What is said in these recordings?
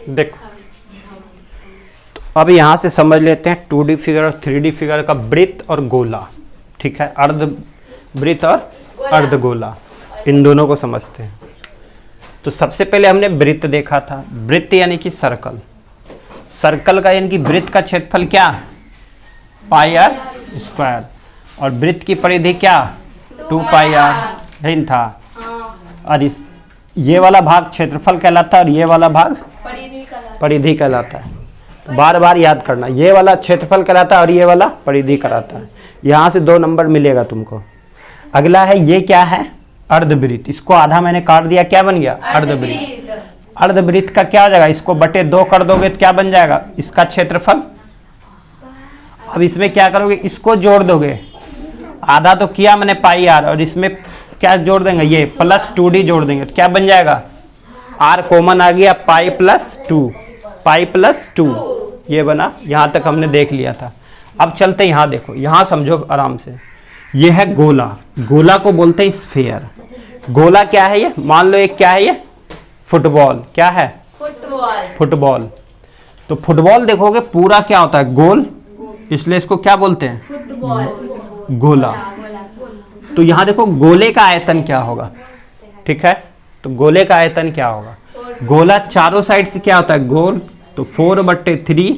देखो तो अब यहाँ से समझ लेते हैं 2D फिगर और 3D फिगर का वृत्त और गोला, ठीक है, अर्ध वृत्त और अर्ध गोला, इन दोनों को समझते हैं। तो सबसे पहले हमने वृत्त देखा था। वृत्त यानी कि सर्कल, सर्कल का यानी कि वृत्त का क्षेत्रफल क्या, पाई आर स्क्वायर, और वृत्त की परिधि क्या, 2 पाई आर, नहीं था। और इस ये वाला भाग क्षेत्रफल कहलाता है और ये वाला भाग परिधि कहलाता है। बार बार याद करना, ये वाला क्षेत्रफल कहलाता है और ये वाला परिधि कहलाता है। यहाँ से 2 नंबर मिलेगा तुमको। अगला है ये क्या है, अर्धवृत्त, इसको आधा मैंने काट दिया, क्या बन गया, अर्धवृत्त। अर्धवृत्त का क्या हो जाएगा, इसको बटे 2 कर दोगे तो क्या बन जाएगा, इसका क्षेत्रफल। अब इसमें क्या करोगे, इसको जोड़ दोगे, आधा तो किया मैंने पाई आर, और इसमें क्या जोड़ देंगे, ये प्लस 2D जोड़ देंगे तो क्या बन जाएगा, आर कॉमन आ गया, पाई प्लस 2, पाई प्लस 2, ये बना। यहाँ तक हमने देख लिया था। अब चलते यहाँ, देखो यहाँ समझो आराम से। ये है गोला, गोला को बोलते हैं स्फीयर। गोला क्या है, ये मान लो एक क्या है, ये फुटबॉल, क्या है, फुटबॉल, फुटबॉल। तो फुटबॉल देखोगे पूरा क्या होता है, गोल, इसलिए इसको क्या बोलते हैं, फुटबॉल, गोला। तो यहाँ देखो गोले का आयतन क्या होगा, ठीक है, तो गोले का आयतन क्या होगा, गोला चारों साइड से क्या होता है, गोल, तो 4/3,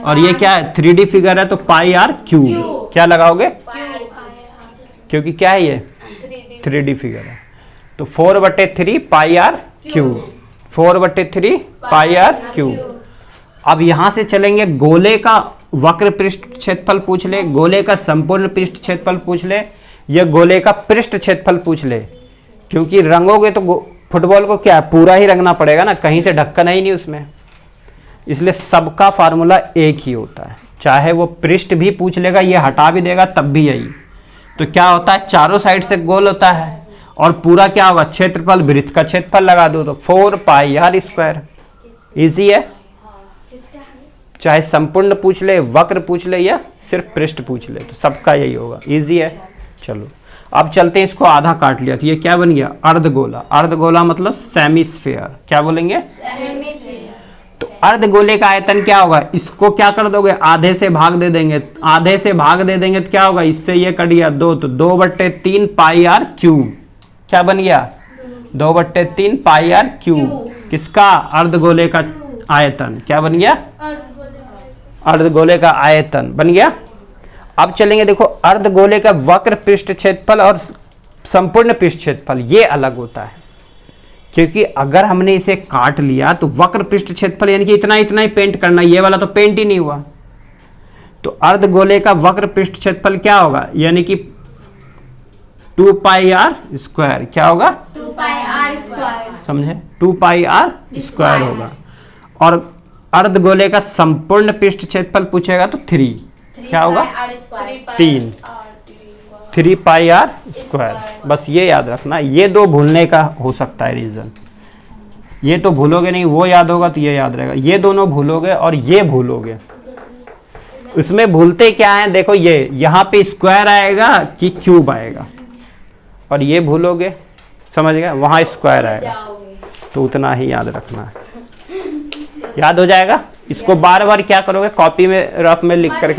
और ये क्या है 3D फिगर है तो पाई आर क्यूब, क्या लगाओगे, क्योंकि क्या है ये 3D फिगर है, तो 4/3 pi r cube, 4/3 pi r cube. अब यहाँ से चलेंगे, गोले का वक्र पृष्ठ क्षेत्रफल पूछ ले, गोले का संपूर्ण पृष्ठ क्षेत्रफल पूछ ले, या गोले का पृष्ठ क्षेत्रफल पूछ ले, क्योंकि रंगोगे तो फुटबॉल को क्या पूरा ही रंगना पड़ेगा ना, कहीं से ढक्कन है ही नहीं उसमें, इसलिए सबका फार्मूला एक ही होता है। चाहे वो पृष्ठ भी पूछ लेगा, ये हटा भी देगा तब भी यही। तो क्या होता है, चारों साइड से गोल होता है, और पूरा क्या होगा, क्षेत्रफल, वृत्त का क्षेत्रफल लगा दो तो 4 पाई आर स्क्वायर। इजी है, चाहे संपूर्ण पूछ ले, वक्र पूछ ले, या सिर्फ पृष्ठ पूछ ले, तो सबका यही होगा, इजी है। चलो अब चलते हैं, इसको आधा काट लिया तो ये क्या बन गया, अर्धगोला। अर्धगोला मतलब सेमी स्फीयर, क्या बोलेंगे, तो अर्धगोले का आयतन क्या होगा, इसको क्या कर दोगे, आधे से भाग दे देंगे, आधे से भाग दे देंगे तो क्या होगा, इससे ये कट गया 2, तो 2/3 पाई आर क्यूब, क्या बन गया, 2/3 पाई आर क्यूब, किसका, अर्धगोले का आयतन, क्या बन गया, अर्धगोले का आयतन बन गया। अब चलेंगे, देखो अर्धगोले का वक्र पृष्ठ क्षेत्रफल और संपूर्ण पृष्ठ क्षेत्रफल ये अलग होता है, क्योंकि अगर हमने इसे काट लिया तो वक्र पृष्ठ क्षेत्रफल यानी कि इतना इतना ही पेंट करना, ये वाला तो पेंट ही नहीं हुआ। तो अर्धगोले का वक्र पृष्ठ क्षेत्रफल क्या होगा, यानी कि 2 पाई आर स्क्वायर, क्या होगा, 2 पाई आर स्क्वायर, समझे, 2 पाई आर स्क्वायर होगा। और अर्धगोले का संपूर्ण पृष्ठ क्षेत्रफल पूछेगा तो 3, क्या होगा, 3 पाई आर स्क्वायर। बस ये याद रखना, ये 2 भूलने का हो सकता है रीजन, ये तो भूलोगे नहीं, वो याद होगा तो ये याद रहेगा, ये दोनों भूलोगे और ये भूलोगे। इसमें भूलते क्या है, देखो ये यहाँ पे स्क्वायर आएगा कि क्यूब आएगा, और ये भूलोगे, समझ गए, वहाँ स्क्वायर आएगा, तो उतना ही याद रखना है, याद हो जाएगा। इसको बार बार क्या करोगे, कॉपी में रफ में लिख करके